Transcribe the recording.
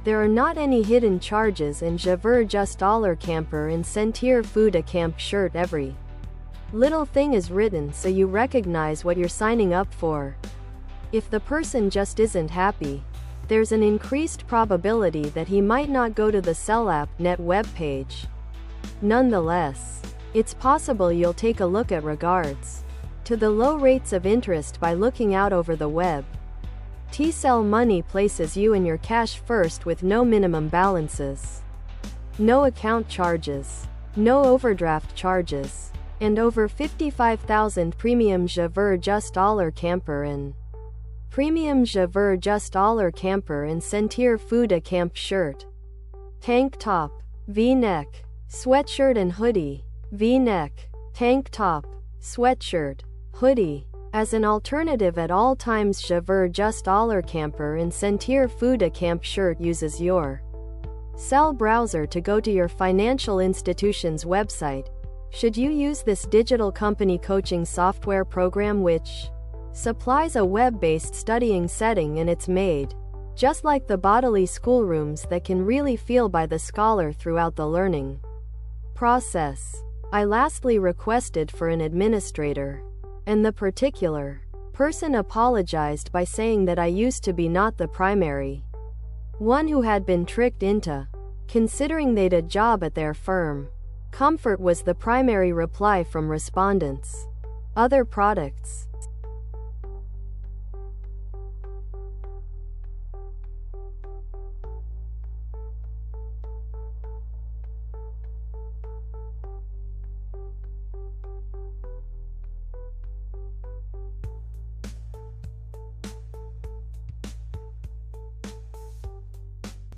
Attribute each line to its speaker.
Speaker 1: There are not any hidden charges in Veux Juste camper and Sentir Feu a camp shirt. Every little thing is written so you recognize what you're signing up for. If the person just isn't happy, there's an increased probability that he might not go to the Sell.net webpage. Nonetheless, it's possible you'll take a look at regards to the low rates of interest by looking out over the web. T-Sell Money places you and your cash first with no minimum balances, no account charges, no overdraft charges, and over 55,000 premium Veux Juste camper and premium Veux Juste camper and Sentir Feu a camp shirt, tank top, V-neck, sweatshirt and hoodie, V-neck, tank top, sweatshirt, hoodie. As an alternative at all times, Veux Juste camper and Sentir Feu a camp shirt uses your Sell browser to go to your financial institution's website. Should you use this digital company coaching software program which supplies a web-based studying setting, and it's made just like the bodily schoolrooms that can really feel by the scholar throughout the learning process. I lastly requested for an administrator, and the particular person apologized by saying that I used to be not the primary one who had been tricked into considering they'd a job at their firm. Comfort was the primary reply from respondents. Other products